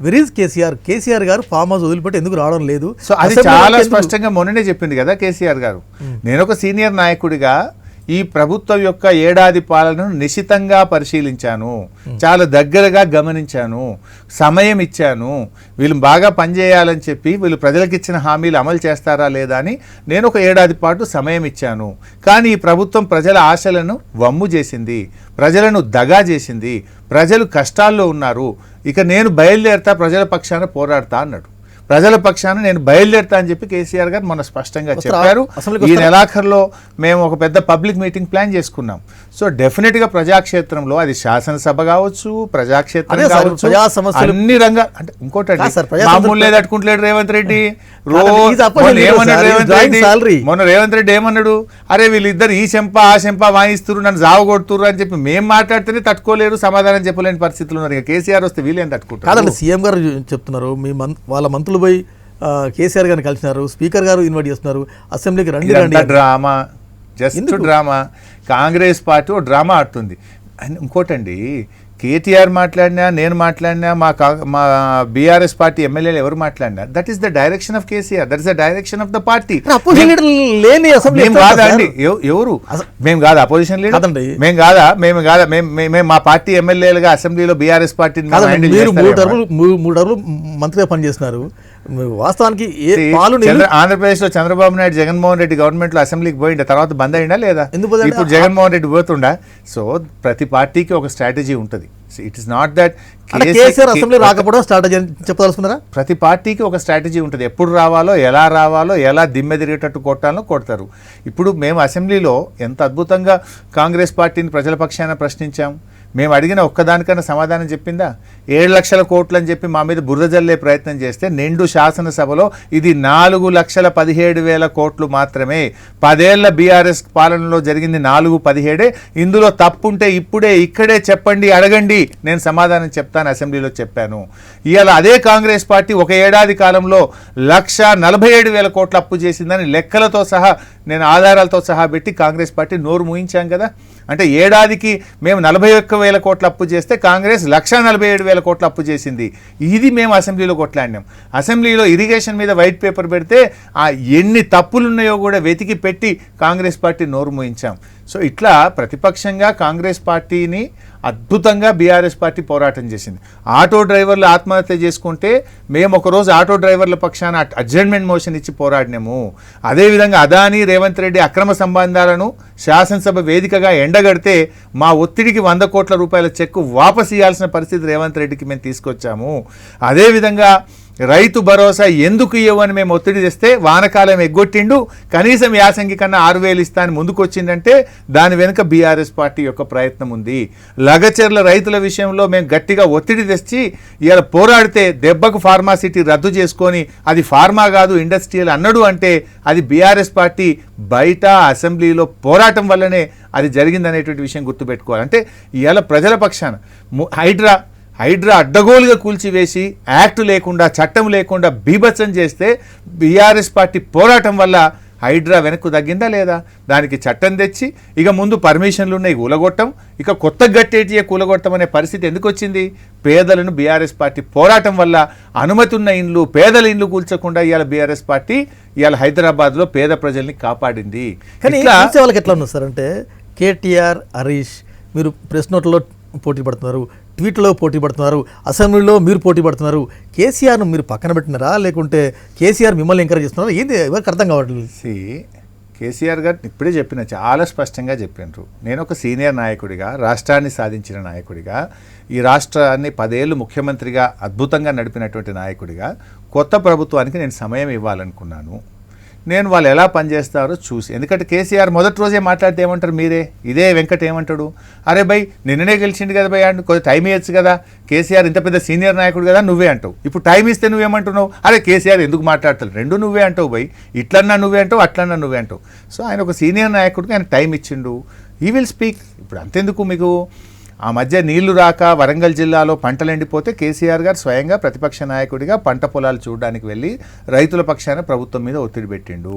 Where is KCR గారు farm house వదిలిపెట్టి ఎందుకు రావడం లేదు? సో అది చాలా స్పష్టంగా మొన్ననే చెప్పింది కదా కేసీఆర్ గారు. నేను ఒక సీనియర్ నాయకుడిగా ఈ ప్రభుత్వం యొక్క ఏడాది పాలనను నిశితంగా పరిశీలించాను, చాలా దగ్గరగా గమనించాను, సమయం ఇచ్చాను. వీళ్ళు బాగా పనిచేయాలని చెప్పి వీళ్ళు ప్రజలకు ఇచ్చిన హామీలు అమలు చేస్తారా లేదా అని నేను ఒక ఏడాది పాటు సమయం ఇచ్చాను. కానీ ఈ ప్రభుత్వం ప్రజల ఆశలను వమ్ము చేసింది, ప్రజలను దగా చేసింది, ప్రజలు కష్టాల్లో ఉన్నారు. ఇక నేను బయలుదేరుతా, ప్రజల పక్షాన పోరాడతా అన్నాడు. ప్రజల పక్షాన నేను బయలుదేరుతా అని చెప్పి కేసీఆర్ గారు మొన్న స్పష్టంగా చెప్పారు. ఈ నెలాఖరులో మేము ఒక పెద్ద పబ్లిక్ మీటింగ్ ప్లాన్ చేసుకున్నాం. సో డెఫినెట్ గా ప్రజాక్షేత్రంలో అది శాసనసభ కావచ్చు, ప్రజాక్షేత్రం కావచ్చు, అన్ని రంగాలు. అంటే ఇంకోటి మామూలు తట్టుకుంటలేడు రేవంత్ రెడ్డి. మొన్న రేవంత్ రెడ్డి ఏమన్నాడు, అరే వీళ్ళిద్దరు ఈ చెంప ఆ చెంప వాయిస్తున్నారు, నన్ను జావగొడుతున్నారు అని చెప్పి మేము మాట్లాడితేనే తట్టుకోలేరు, సమాధానం చెప్పలేని పరిస్థితులు ఉన్నారు. ఇక కేసీఆర్ వస్తే వీళ్ళేం తట్టుకుంటారు? కాదండి, సీఎం గారు చెప్తున్నారు, వాళ్ళ మంత్రులు పోయి కేసీఆర్ గారిని కలిసినారు, స్పీకర్ గారు ఇన్వైట్ చేస్తున్నారు, అసెంబ్లీకి రండి రండి. Drama, just drama. Congress party ఓ డ్రామా ఆడుతుంది. ఇంకోటండి, కేటీఆర్ మాట్లాడినా, నేను మాట్లాడినా, మా బీఆర్ఎస్ పార్టీ ఎమ్మెల్యేలు ఎవరు మాట్లాడినా, that is the direction of KCR, that is the direction of the party. మేము కాదా అండి, ఎవరు మేము కాదా అపోజిషన్ లీడర్? మేము కాదా మేము మా పార్టీ ఎమ్మెల్యేలుగా అసెంబ్లీలో బీఆర్ఎస్ పార్టీని 3 టర్ములు మంత్రిగా పనిచేస్తున్నారు. వాస్తవానికి ఆంధ్రప్రదేశ్ లో చంద్రబాబు నాయుడు జగన్మోహన్ రెడ్డి గవర్నమెంట్ లో అసెంబ్లీకి పోయిండే తర్వాత బంద్ అయిందా లేదా? ఇప్పుడు జగన్మోహన్ రెడ్డి పోతుండా? సో ప్రతి పార్టీకి ఒక స్ట్రాటజీ ఉంటుంది. It is not that assembly రాకపోవడం స్ట్రాటజీ చెప్పదలుచుకున్నారా? ప్రతి పార్టీకి ఒక స్ట్రాటజీ ఉంటుంది. ఎప్పుడు రావాలో, ఎలా దిమ్మె తిరిగేటట్టు కొట్టాలో కొడతారు. ఇప్పుడు మేము అసెంబ్లీలో ఎంత అద్భుతంగా కాంగ్రెస్ పార్టీని ప్రజల పక్షాన ప్రశ్నించాం. మేము అడిగిన ఒక్కదానికన్నా సమాధానం చెప్పిందా? 7 లక్షల కోట్లు అని చెప్పి మా మీద బురద జల్లే ప్రయత్నం చేస్తే నిండు శాసనసభలో ఇది 4,17,000 కోట్లు మాత్రమే. 10 ఏళ్ల బీఆర్ఎస్ పాలనలో జరిగింది 417. ఇందులో తప్పుంటే ఇప్పుడే ఇక్కడే చెప్పండి, అడగండి, నేను సమాధానం చెప్తాను, అసెంబ్లీలో చెప్పాను. ఇవాళ అదే కాంగ్రెస్ పార్టీ ఒక ఏడాది కాలంలో 1,47,000 కోట్లు అప్పు చేసిందని లెక్కలతో సహా, నేను ఆధారాలతో సహా పెట్టి కాంగ్రెస్ పార్టీ నోరు మూయించాం కదా. అంటే ఏడాదికి మేము 41,000 కోట్ల అప్పు చేస్తే కాంగ్రెస్ 1,47,000 కోట్ల అప్పు చేసింది. ఇది మేము అసెంబ్లీలో కొట్లాడినాం. అసెంబ్లీలో ఇరిగేషన్ మీద వైట్ పేపర్ పెడితే ఆ ఎన్ని తప్పులున్నాయో కూడా వెతికి పెట్టి కాంగ్రెస్ పార్టీ నోరు మూయించాం. సో ఇట్లా ప్రతిపక్షంగా కాంగ్రెస్ పార్టీని అద్భుతంగా బీఆర్ఎస్ పార్టీ పోరాటం చేసింది. ఆటో డ్రైవర్లు ఆత్మహత్య చేసుకుంటే మేము ఒకరోజు ఆటో డ్రైవర్ల పక్షాన అడ్జర్న్మెంట్ మోషన్ ఇచ్చి పోరాడినాము. అదేవిధంగా అదానీ రేవంత్ రెడ్డి అక్రమ సంబంధాలను శాసనసభ వేదికగా ఎండగడితే మా ఒత్తిడికి 100 కోట్ల రూపాయల చెక్కు వాపసు ఇవ్వాల్సిన పరిస్థితి రేవంత్ రెడ్డికి మేము తీసుకొచ్చాము. అదేవిధంగా రైతు భరోసా ఎందుకు ఇవ్వని మేము ఒత్తిడి తెస్తే వానకాలం ఎగ్గొట్టిండు, కనీసం యాసంగి కన్నా 6,000 ఇస్తా అని ముందుకొచ్చిందంటే దాని వెనుక బీఆర్ఎస్ పార్టీ యొక్క ప్రయత్నం ఉంది. లగచర్ల రైతుల విషయంలో మేము గట్టిగా ఒత్తిడి తెచ్చి ఇవాళ పోరాడితే దెబ్బకు ఫార్మాసిటీ రద్దు చేసుకొని అది ఫార్మా కాదు ఇండస్ట్రియల్ అన్నడు అంటే అది బీఆర్ఎస్ పార్టీ బయట అసెంబ్లీలో పోరాటం వల్లనే అది జరిగిందనేటువంటి విషయం గుర్తుపెట్టుకోవాలి. అంటే ఇవాళ ప్రజల పక్షాన హైడ్రా అడ్డగోలుగా కూల్చివేసి యాక్ట్ లేకుండా, చట్టం లేకుండా బీభత్సం చేస్తే బీఆర్ఎస్ పార్టీ పోరాటం వల్ల హైడ్రా వెనక్కు తగ్గిందా లేదా? దానికి చట్టం తెచ్చి ఇక ముందు పర్మిషన్లు ఉన్నాయి కూలగొట్టం, ఇక కొత్త గట్టేటియే కూలగొట్టం అనే పరిస్థితి ఎందుకు వచ్చింది? పేదలను బీఆర్ఎస్ పార్టీ పోరాటం వల్ల అనుమతి ఉన్న ఇండ్లు, పేదల ఇండ్లు కూల్చకుండా ఇవాళ బీఆర్ఎస్ పార్టీ ఇవాళ హైదరాబాద్లో పేద ప్రజల్ని కాపాడింది. కానీ వాళ్ళకి ఎట్లా ఉన్నారు సార్ అంటే, కేటీఆర్, హరీష్ మీరు ప్రెస్ నోట్లో పోటీ పడుతున్నారు, ట్వీట్లో పోటీ పడుతున్నారు, అసెంబ్లీలో మీరు పోటీ పడుతున్నారు. కేసీఆర్ను మీరు పక్కన పెట్టినారా, లేకుంటే కేసీఆర్ మిమ్మల్ని ఎంకరేజ్ చేస్తున్నారా? ఏంది ఎవరికి అర్థం కావట్లేదు. కేసీఆర్ గారు ఇప్పుడే చెప్పిన, చాలా స్పష్టంగా చెప్పినారు. నేను ఒక సీనియర్ నాయకుడిగా, రాష్ట్రాన్ని సాధించిన నాయకుడిగా, ఈ రాష్ట్రాన్ని 10 ఏళ్ళు ముఖ్యమంత్రిగా అద్భుతంగా నడిపినటువంటి నాయకుడిగా కొత్త ప్రభుత్వానికి నేను సమయం ఇవ్వాలనుకున్నాను. నేను వాళ్ళు ఎలా పనిచేస్తారో చూసి, ఎందుకంటే కేసీఆర్ మొదటి రోజే మాట్లాడితే ఏమంటారు మీరే, ఇదే వెంకట్ ఏమంటాడు, అరే భయ్ నిన్ననే గెలిచిండు కదా భయ్ అంటే కొంచెం టైం ఇవ్వచ్చు కదా, కేసీఆర్ ఇంత పెద్ద సీనియర్ నాయకుడు కదా నువ్వే అంటావు. ఇప్పుడు టైం ఇస్తే నువ్వేమంటున్నావు, అరే కేసీఆర్ ఎందుకు మాట్లాడతాడు, రెండు నువ్వే అంటావు భయ్, ఇట్లన్నా నువ్వే అంటావు, అట్లన్నా నువ్వే అంటావు. సో ఆయన ఒక సీనియర్ నాయకుడికి ఆయన టైం ఇచ్చిండు, ఈ విల్ స్పీక్. ఇప్పుడు అంతెందుకు మీకు ఆ మధ్య నీళ్లు రాక వరంగల్ జిల్లాలో పంటలు ఎండిపోతే కేసీఆర్ గారు స్వయంగా ప్రతిపక్ష నాయకుడిగా పంట పొలాలు చూడడానికి వెళ్ళి రైతుల పక్షాన ప్రభుత్వం మీద ఒత్తిడి పెట్టిండు.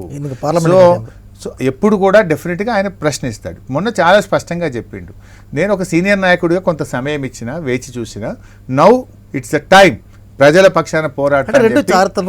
సో ఎప్పుడు కూడా డెఫినెట్గా ఆయన ప్రశ్నిస్తాడు. మొన్న చాలా స్పష్టంగా చెప్పిండు, నేను ఒక సీనియర్ నాయకుడిగా కొంత సమయం ఇచ్చిన, వేచి చూసిన, నౌ ఇట్స్ అ టైమ్ ప్రజల పక్షాన పోరాటం అంటే రెండు అని చెప్పి చారిత్రాత్మక